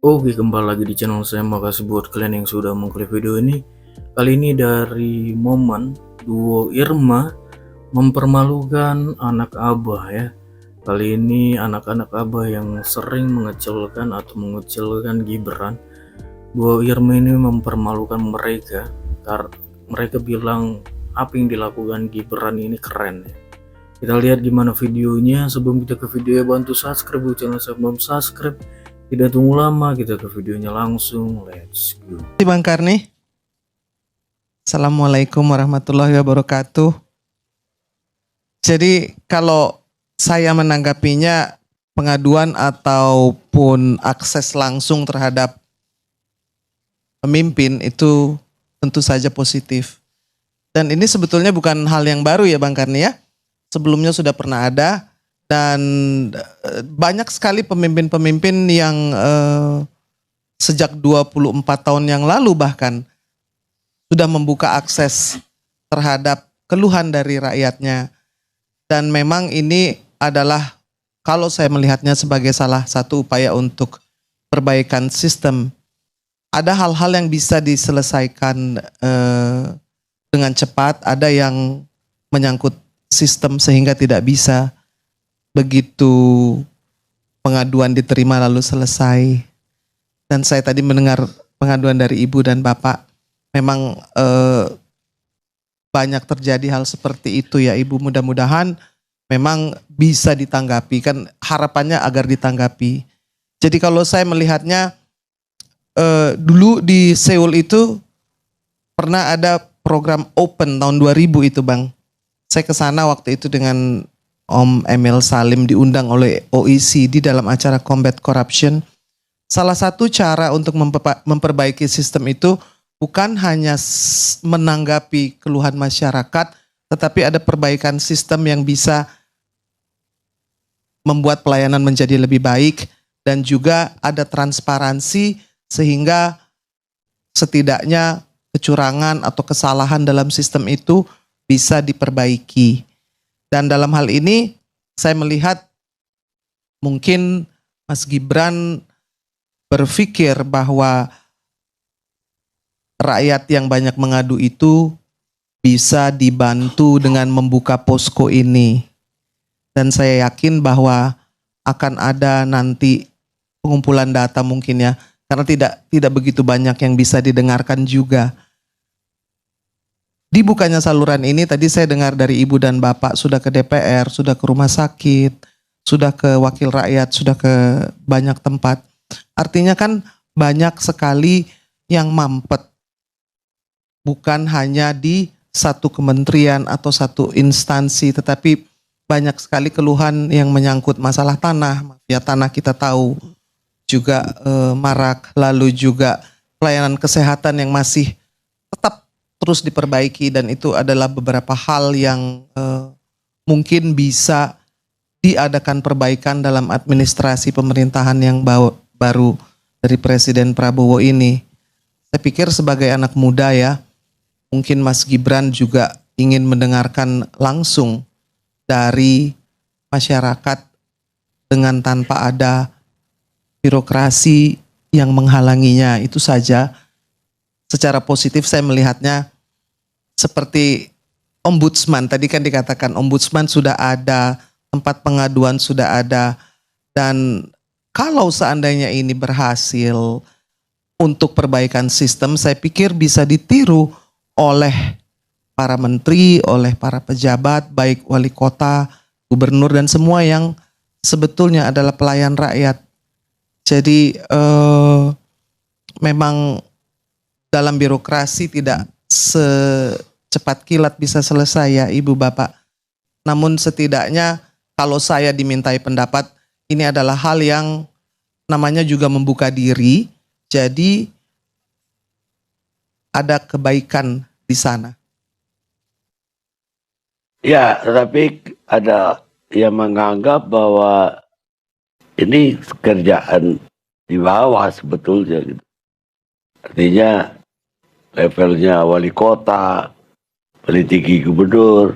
Oke, kembali lagi di channel saya. Makasih buat kalian yang sudah mengklik video ini. Kali ini dari momen duo Irma mempermalukan anak Abah ya. Kali ini anak-anak Abah yang sering mengecilkan atau mengucilkan Gibran. Duo Irma ini mempermalukan mereka karena mereka bilang apa yang dilakukan Gibran ini keren ya. Kita lihat gimana videonya. Sebelum kita ke video, bantu subscribe channel saya, belum subscribe. Tidak tunggu lama, kita ke videonya langsung. Let's go. Bang Karni. Assalamualaikum warahmatullahi wabarakatuh. Jadi kalau saya menanggapinya, pengaduan ataupun akses langsung terhadap pemimpin itu tentu saja positif. Dan ini sebetulnya bukan hal yang baru ya Bang Karni ya. Sebelumnya sudah pernah ada dan banyak sekali pemimpin-pemimpin yang sejak 24 tahun yang lalu bahkan sudah membuka akses terhadap keluhan dari rakyatnya. Dan memang ini adalah, kalau saya melihatnya sebagai salah satu upaya untuk perbaikan sistem. Ada hal-hal yang bisa diselesaikan dengan cepat, ada yang menyangkut sistem sehingga tidak bisa. Begitu pengaduan diterima lalu selesai. Dan saya tadi mendengar pengaduan dari ibu dan bapak. Memang banyak terjadi hal seperti itu ya ibu, mudah-mudahan memang bisa ditanggapi, kan harapannya agar ditanggapi. Jadi kalau saya melihatnya dulu di Seoul itu pernah ada program Open tahun 2000 itu Bang. Saya ke sana waktu itu dengan Om Emil Salim, diundang oleh OECD dalam acara Combat Corruption. Salah satu cara untuk memperbaiki sistem itu bukan hanya menanggapi keluhan masyarakat, tetapi ada perbaikan sistem yang bisa membuat pelayanan menjadi lebih baik dan juga ada transparansi sehingga setidaknya kecurangan atau kesalahan dalam sistem itu bisa diperbaiki. Dan dalam hal ini saya melihat mungkin Mas Gibran berpikir bahwa rakyat yang banyak mengadu itu bisa dibantu dengan membuka posko ini. Dan saya yakin bahwa akan ada nanti pengumpulan data mungkin ya, karena tidak begitu banyak yang bisa didengarkan juga. Dibukanya saluran ini tadi saya dengar dari ibu dan bapak sudah ke DPR, sudah ke rumah sakit, sudah ke wakil rakyat, sudah ke banyak tempat. Artinya kan banyak sekali yang mampet. Bukan hanya di satu kementerian atau satu instansi, tetapi banyak sekali keluhan yang menyangkut masalah tanah. Mafia tanah kita tahu juga marak, lalu juga pelayanan kesehatan yang masih tetap terus diperbaiki, dan itu adalah beberapa hal yang mungkin bisa diadakan perbaikan dalam administrasi pemerintahan yang baru dari Presiden Prabowo ini. Saya pikir sebagai anak muda ya, mungkin Mas Gibran juga ingin mendengarkan langsung dari masyarakat dengan tanpa ada birokrasi yang menghalanginya. Itu saja. Secara positif saya melihatnya seperti ombudsman. Tadi kan dikatakan ombudsman sudah ada, tempat pengaduan sudah ada. Dan kalau seandainya ini berhasil untuk perbaikan sistem, saya pikir bisa ditiru oleh para menteri, oleh para pejabat, baik wali kota, gubernur, dan semua yang sebetulnya adalah pelayan rakyat. Jadi memang dalam birokrasi tidak secepat kilat bisa selesai ya ibu bapak. Namun setidaknya kalau saya dimintai pendapat, ini adalah hal yang namanya juga membuka diri. Jadi ada kebaikan di sana. Ya, tetapi ada yang menganggap bahwa ini kerjaan di bawah sebetulnya gitu. Artinya levelnya wali kota, paling tinggi gubernur.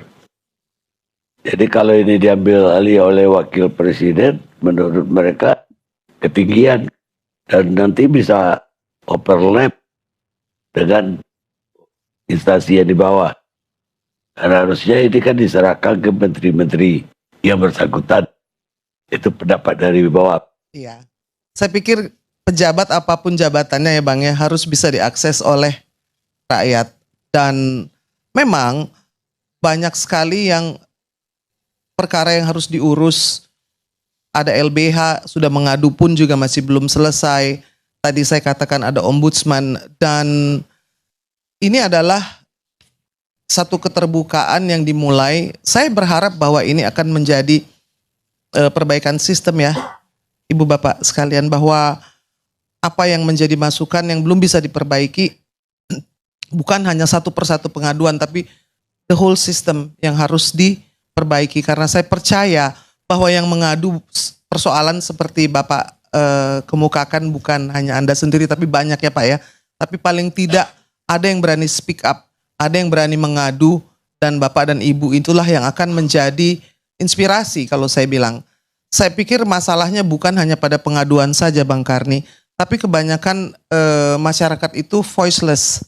Jadi kalau ini diambil alih oleh wakil presiden, menurut mereka ketinggian. dan nanti bisa overlap dengan instansi yang di bawah. Karena harusnya ini kan diserahkan ke menteri-menteri yang bersangkutan. Itu pendapat dari bawah. Iya. Saya pikir pejabat apapun jabatannya ya Bang ya harus bisa diakses oleh rakyat. Dan memang banyak sekali yang perkara yang harus diurus. Ada LBH sudah mengadu pun juga masih belum selesai. Tadi saya katakan ada ombudsman dan ini adalah satu keterbukaan yang dimulai. Saya berharap bahwa ini akan menjadi perbaikan sistem ya, Ibu Bapak sekalian, bahwa apa yang menjadi masukan yang belum bisa diperbaiki bukan hanya satu persatu pengaduan, tapi the whole system yang harus diperbaiki. Karena saya percaya bahwa yang mengadu persoalan seperti Bapak kemukakan bukan hanya Anda sendiri, tapi banyak ya Pak ya. Tapi paling tidak ada yang berani speak up, ada yang berani mengadu, dan Bapak dan Ibu itulah yang akan menjadi inspirasi kalau saya bilang. Saya pikir masalahnya bukan hanya pada pengaduan saja Bang Karni, tapi kebanyakan masyarakat itu voiceless.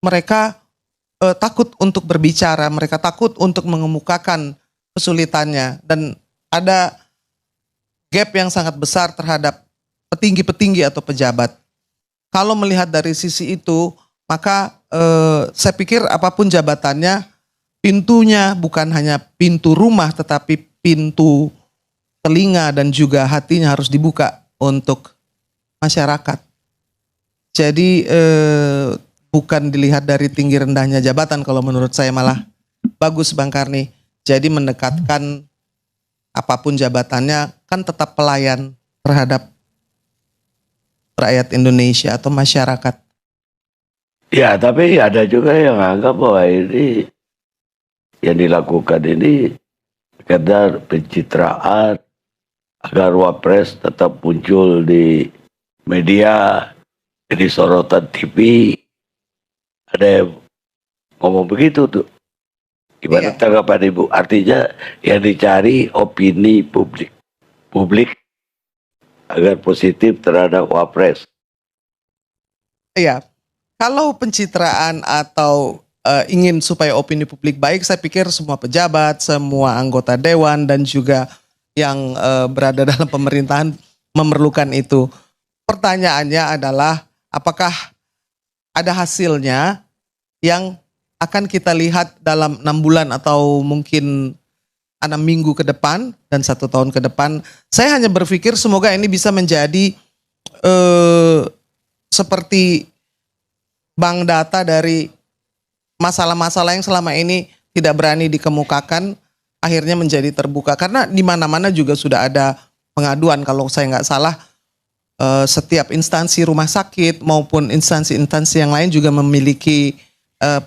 Mereka takut untuk berbicara, mereka takut untuk mengemukakan kesulitannya, dan ada gap yang sangat besar terhadap petinggi-petinggi atau pejabat. Kalau melihat dari sisi itu, maka saya pikir apapun jabatannya, pintunya bukan hanya pintu rumah, tetapi pintu telinga dan juga hatinya harus dibuka untuk masyarakat. Jadi bukan dilihat dari tinggi rendahnya jabatan, kalau menurut saya malah bagus Bang Karni. Jadi mendekatkan apapun jabatannya kan tetap pelayan terhadap rakyat Indonesia atau masyarakat. Ya, tapi ada juga yang anggap bahwa ini yang dilakukan ini sekedar pencitraan agar Wapres tetap muncul di media, jadi sorotan TV. Ada yang ngomong begitu tuh. Gimana tanggapan Ibu? Artinya yang dicari opini publik agar positif terhadap Wapres. Iya, kalau pencitraan atau ingin supaya opini publik baik, saya pikir semua pejabat, semua anggota dewan dan juga yang berada dalam pemerintahan memerlukan itu. Pertanyaannya adalah apakah ada hasilnya yang akan kita lihat dalam 6 bulan atau mungkin 6 minggu ke depan dan 1 tahun ke depan. Saya hanya berpikir semoga ini bisa menjadi seperti bank data dari masalah-masalah yang selama ini tidak berani dikemukakan, akhirnya menjadi terbuka. Karena di mana-mana juga sudah ada pengaduan. Kalau saya nggak salah, setiap instansi rumah sakit maupun instansi-instansi yang lain juga memiliki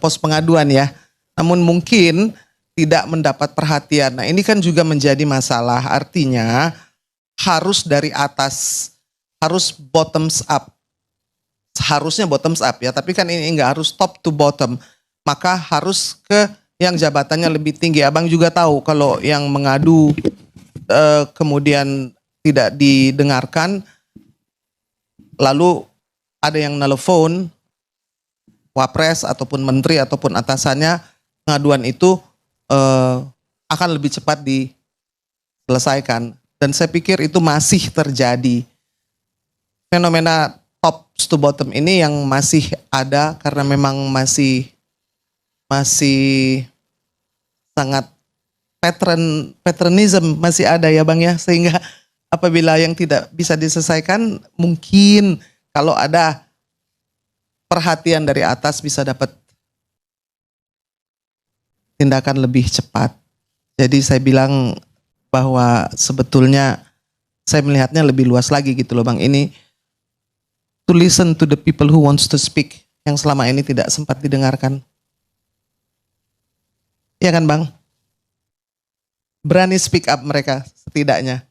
pos pengaduan ya. Namun mungkin tidak mendapat perhatian. Nah ini kan juga menjadi masalah. Artinya harus dari atas, harus bottoms up. Harusnya bottoms up ya, tapi kan ini enggak, harus top to bottom. Maka harus ke yang jabatannya lebih tinggi. Abang juga tahu kalau yang mengadu kemudian tidak didengarkan, lalu ada yang nelpon Wapres ataupun menteri ataupun atasannya, pengaduan itu akan lebih cepat diselesaikan. Dan saya pikir itu masih terjadi. Fenomena top to bottom ini yang masih ada karena memang masih sangat patronism masih ada ya Bang ya, sehingga apabila yang tidak bisa diselesaikan, mungkin kalau ada perhatian dari atas bisa dapat tindakan lebih cepat. Jadi saya bilang bahwa sebetulnya saya melihatnya lebih luas lagi gitu loh Bang. Ini to listen to the people who wants to speak, yang selama ini tidak sempat didengarkan. Iya kan Bang? Berani speak up mereka setidaknya.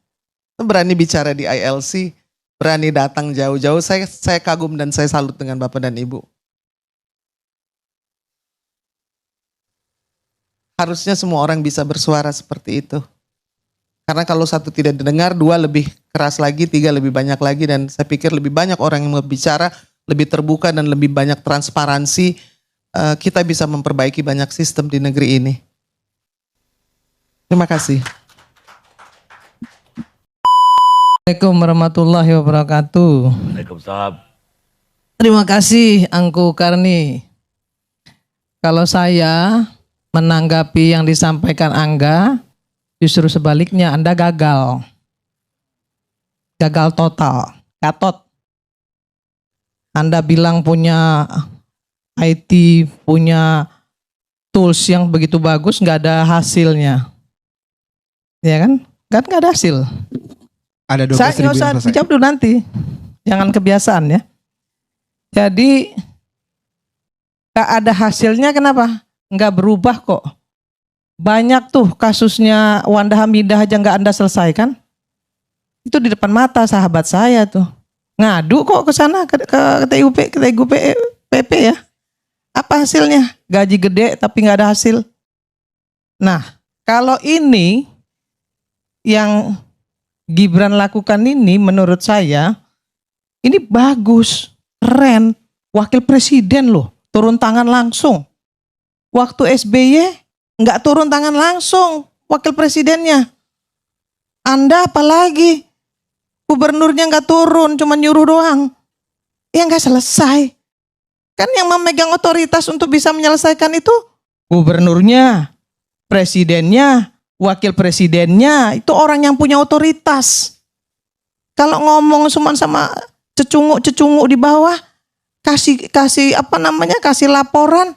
Berani bicara di ILC, berani datang jauh-jauh. Saya kagum dan saya salut dengan Bapak dan Ibu. Harusnya semua orang bisa bersuara seperti itu. Karena kalau satu tidak didengar, dua lebih keras lagi, 3 lebih banyak lagi, dan saya pikir lebih banyak orang yang berbicara, lebih terbuka dan lebih banyak transparansi, kita bisa memperbaiki banyak sistem di negeri ini. Terima kasih. Assalamualaikum warahmatullahi wabarakatuh. Waalaikumsalam. Terima kasih Angku Karni. Kalau saya menanggapi yang disampaikan Angga, justru sebaliknya Anda gagal. Gagal total, katot. Anda bilang punya IT, punya tools yang begitu bagus, nggak ada hasilnya. Ya kan? Nggak ada hasil. Ada 12.000 Saya nggak usah yang selesai. dijawab dulu nanti. Jangan kebiasaan ya. Jadi nggak ada hasilnya, kenapa? Nggak berubah kok. Banyak tuh kasusnya Wanda Hamidah aja nggak Anda selesaikan. Itu di depan mata sahabat saya tuh. Ngadu kok ke sana ke TGUP PP ya. Apa hasilnya? Gaji gede tapi nggak ada hasil. Nah, kalau ini yang Gibran lakukan ini menurut saya ini bagus, keren. Wakil presiden loh, turun tangan langsung. Waktu SBY nggak turun tangan langsung wakil presidennya. Anda apalagi gubernurnya nggak turun, cuma nyuruh doang. Ya nggak selesai. Kan yang memegang otoritas untuk bisa menyelesaikan itu gubernurnya, presidennya, wakil presidennya, itu orang yang punya otoritas. Kalau ngomong cuma sama cecunguk di bawah, kasih apa namanya, kasih laporan,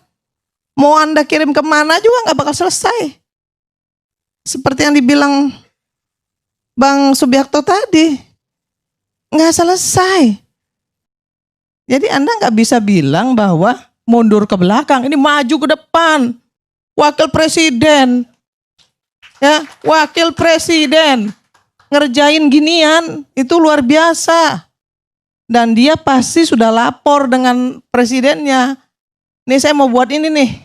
mau Anda kirim kemana juga nggak bakal selesai. Seperti yang dibilang Bang Subiakto tadi, nggak selesai. Jadi Anda nggak bisa bilang bahwa mundur ke belakang, ini maju ke depan. Wakil presiden, ya, wakil presiden ngerjain ginian itu luar biasa. Dan dia pasti sudah lapor dengan presidennya. Nih saya mau buat ini nih.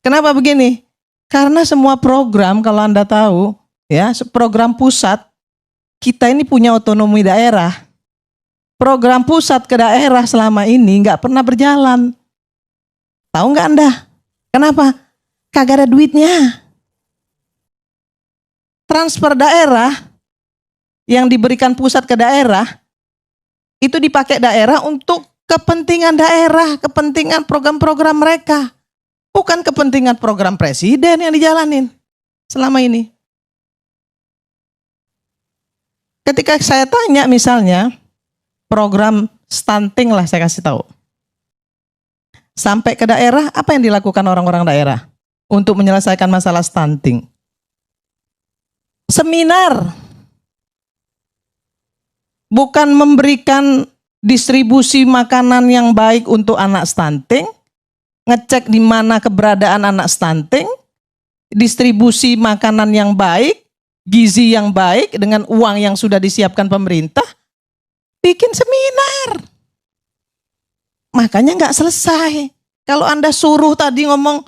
Kenapa begini? Karena semua program kalau Anda tahu, ya, program pusat, kita ini punya otonomi daerah. Program pusat ke daerah selama ini nggak pernah berjalan. Tahu nggak Anda? Kenapa? Kagak ada duitnya. Transfer daerah yang diberikan pusat ke daerah itu dipakai daerah untuk kepentingan daerah, kepentingan program-program mereka, bukan kepentingan program presiden yang dijalanin selama ini. Ketika saya tanya misalnya program stunting lah, saya kasih tahu, sampai ke daerah, apa yang dilakukan orang-orang daerah untuk menyelesaikan masalah stunting? Seminar, bukan memberikan distribusi makanan yang baik untuk anak stunting, ngecek di mana keberadaan anak stunting, distribusi makanan yang baik, gizi yang baik dengan uang yang sudah disiapkan pemerintah, bikin seminar. Makanya nggak selesai. Kalau Anda suruh tadi ngomong,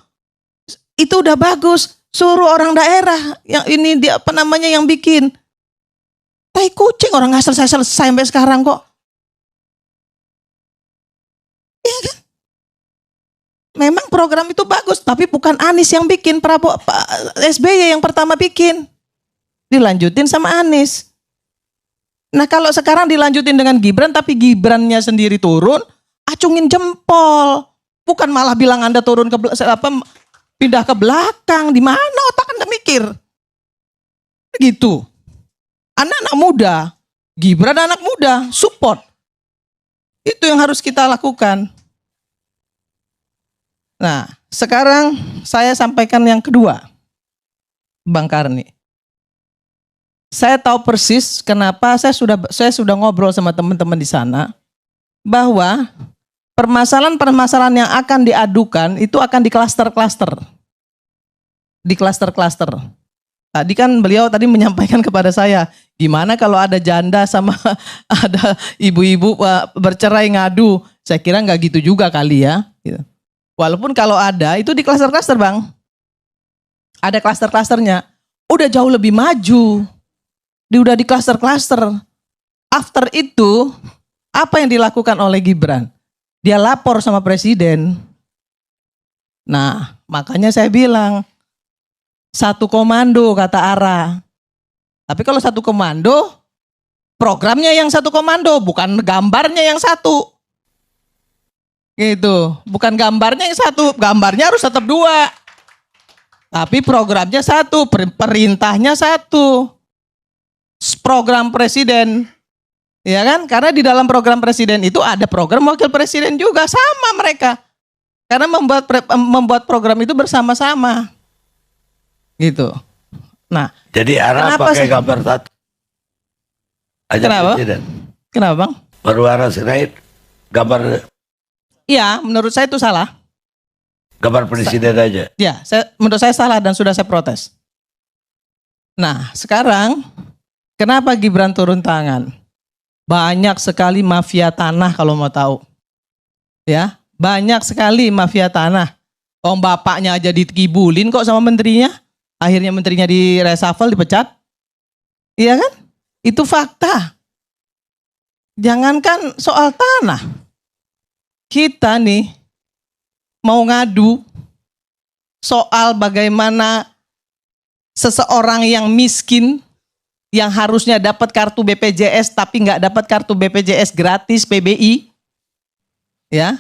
itu udah bagus, suruh orang daerah yang ini dia apa namanya yang bikin. Tai kucing, orang nggak selesai sampai sekarang kok. Iya kan? Memang program itu bagus, tapi bukan Anies yang bikin, Prabowo, SBY yang pertama bikin. Dilanjutin sama Anies. Nah kalau sekarang dilanjutin dengan Gibran, tapi Gibrannya sendiri turun, acungin jempol. Bukan malah bilang Anda turun ke pindah ke belakang. Di mana otak Anda mikir? Gitu. Anak-anak muda, Gibran anak muda, support. Itu yang harus kita lakukan. Nah, sekarang saya sampaikan yang kedua, Bang Karni. Saya tahu persis kenapa saya sudah ngobrol sama teman-teman di sana bahwa permasalahan-permasalahan yang akan diadukan itu akan di klaster-klaster. Di klaster-klaster. Tadi kan beliau tadi menyampaikan kepada saya, gimana kalau ada janda sama ada ibu-ibu bercerai ngadu. Saya kira nggak gitu juga kali ya. Walaupun kalau ada, itu di klaster-klaster Bang. Ada klaster-klasternya. Udah jauh lebih maju. Udah di klaster-klaster. After itu, apa yang dilakukan oleh Gibran? Dia lapor sama presiden. Nah, makanya saya bilang, satu komando kata Ara. Tapi kalau satu komando, programnya yang satu komando, bukan gambarnya yang satu. Gitu, bukan gambarnya yang satu, gambarnya harus tetap dua. Tapi programnya satu, perintahnya satu. Program presiden. Ya kan? Karena di dalam program presiden itu ada program wakil presiden juga, sama mereka. Karena membuat program itu bersama-sama. Gitu. Nah, Jadi Ara kenapa pakai sih? gambar satu. Ajak Kenapa? presiden. Kenapa, Bang? Baru Ara Sirait gambar Iya, menurut saya itu salah. presiden aja. Ya, menurut saya salah dan sudah saya protes. Nah, sekarang kenapa Gibran turun tangan? Banyak sekali mafia tanah kalau mau tahu. Ya, banyak sekali mafia tanah. Om bapaknya aja dikibulin kok sama menterinya. Akhirnya menterinya di reshuffle, dipecat. Iya kan? Itu fakta. Jangankan soal tanah. Kita nih mau ngadu soal bagaimana seseorang yang miskin yang harusnya dapat kartu BPJS tapi nggak dapat kartu BPJS gratis PBI, ya,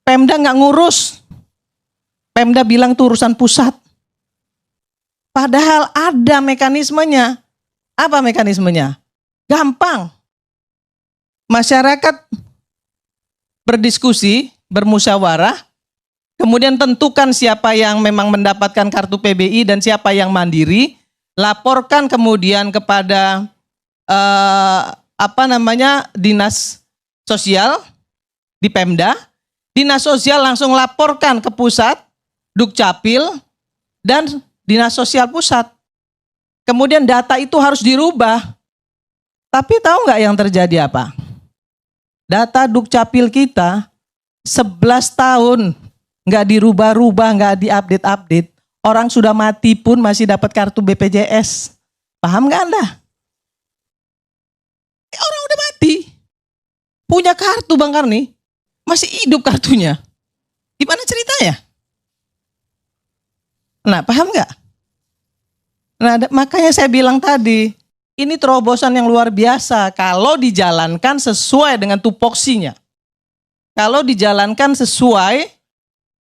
Pemda nggak ngurus, Pemda bilang itu urusan pusat. Padahal ada mekanismenya. Apa mekanismenya? Gampang. Masyarakat berdiskusi, bermusyawarah, kemudian tentukan siapa yang memang mendapatkan kartu PBI dan siapa yang mandiri, laporkan kemudian kepada dinas sosial di Pemda, dinas sosial langsung laporkan ke pusat, Dukcapil dan dinas sosial pusat. Kemudian data itu harus dirubah. Tapi tahu nggak yang terjadi apa? Data Dukcapil kita 11 tahun nggak dirubah-rubah, nggak diupdate-update. Orang sudah mati pun masih dapat kartu BPJS. Paham nggak Anda? Orang udah mati. Punya kartu Bang Karni. Masih hidup kartunya. Gimana ceritanya? Nah, paham nggak? Nah, makanya saya bilang tadi, ini terobosan yang luar biasa kalau dijalankan sesuai dengan tupoksinya. Kalau dijalankan sesuai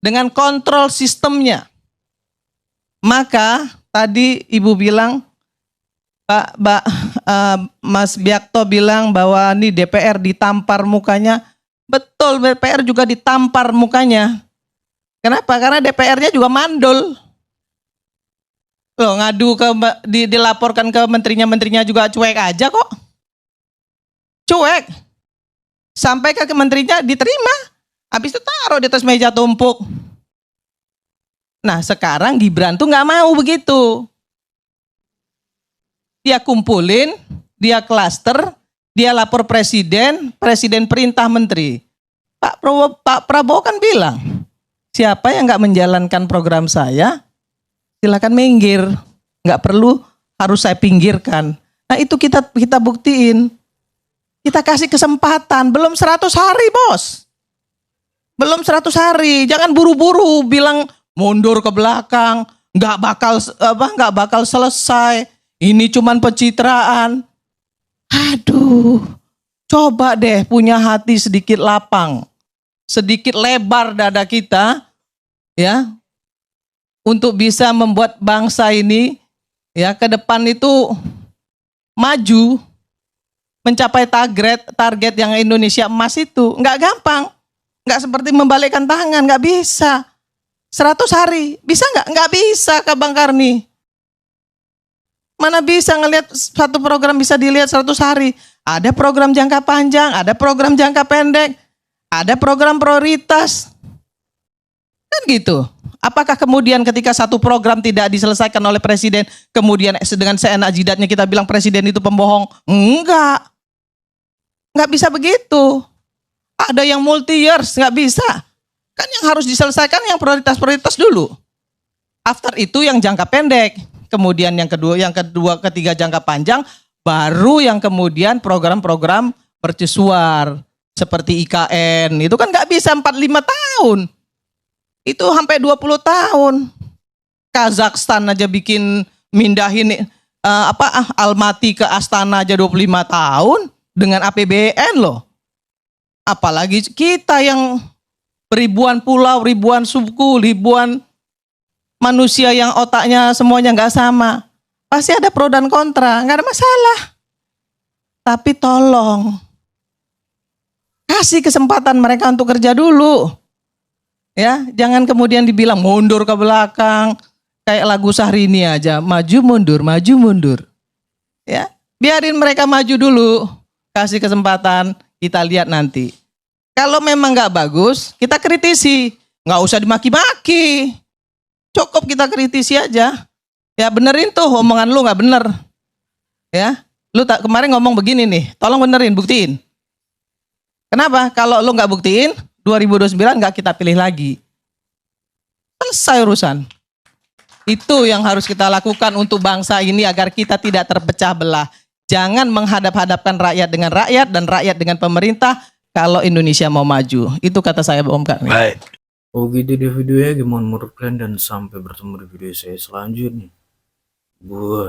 dengan kontrol sistemnya. Maka tadi Ibu bilang, Mas Biakto bilang bahwa ini DPR ditampar mukanya. Betul, DPR juga ditampar mukanya. Kenapa? Karena DPR-nya juga mandul. Loh, ngadu dilaporkan ke menterinya juga cuek aja kok. Cuek. Sampai ke menterinya diterima. Habis itu taruh di atas meja tumpuk. Nah, sekarang Gibran tuh nggak mau begitu. Dia kumpulin, dia klaster, dia lapor presiden, presiden perintah menteri. Pak Prabowo kan bilang, siapa yang nggak menjalankan program saya, silakan minggir, nggak perlu harus saya pinggirkan. Nah itu kita buktiin, kita kasih kesempatan, belum 100 hari bos, belum 100 hari, jangan buru-buru bilang mundur ke belakang, nggak bakal selesai, ini cuman pencitraan. Aduh, coba deh punya hati sedikit lapang, sedikit lebar dada kita, ya. Untuk bisa membuat bangsa ini ya ke depan itu maju mencapai target yang Indonesia emas itu nggak gampang, nggak seperti membalikkan tangan, nggak bisa. 100 hari bisa nggak bisa Kak Bang Karni. Mana bisa ngelihat satu program bisa dilihat 100 hari. Ada program jangka panjang, ada program jangka pendek, ada program prioritas. Kan gitu. Apakah kemudian ketika satu program tidak diselesaikan oleh presiden, kemudian dengan seenak jidatnya kita bilang presiden itu pembohong? Enggak. Enggak bisa begitu. Ada yang multi years, enggak bisa. Kan yang harus diselesaikan yang prioritas-prioritas dulu. After itu yang jangka pendek. Kemudian yang kedua, ketiga jangka panjang, Baru yang kemudian program-program mercusuar seperti IKN itu kan nggak bisa 45 tahun. Itu sampai 20 tahun. Kazakhstan aja bikin mindahin Almaty ke Astana aja 25 tahun dengan APBN loh. Apalagi kita yang ribuan pulau, ribuan suku, ribuan manusia yang otaknya semuanya nggak sama. Pasti ada pro dan kontra, nggak ada masalah. Tapi tolong kasih kesempatan mereka untuk kerja dulu. Ya, jangan kemudian dibilang mundur ke belakang. Kayak lagu Syahrini aja, maju mundur, maju mundur. Ya, biarin mereka maju dulu. Kasih kesempatan, kita lihat nanti. Kalau memang nggak bagus, kita kritisi. Nggak usah dimaki-maki. Cukup kita kritisi aja. Ya benerin tuh omongan lu nggak bener. Ya, lu kemarin ngomong begini nih, tolong benerin, buktiin. Kenapa? Kalau lu nggak buktiin, 2029 nggak kita pilih lagi. Selesai urusan. Itu yang harus kita lakukan untuk bangsa ini agar kita tidak terpecah belah. Jangan menghadap-hadapkan rakyat dengan rakyat dan rakyat dengan pemerintah kalau Indonesia mau maju. Itu kata saya Om Kak. Baik. Oh gitu di videonya, gimana menurut kalian, dan sampai bertemu di video saya selanjutnya. Bye.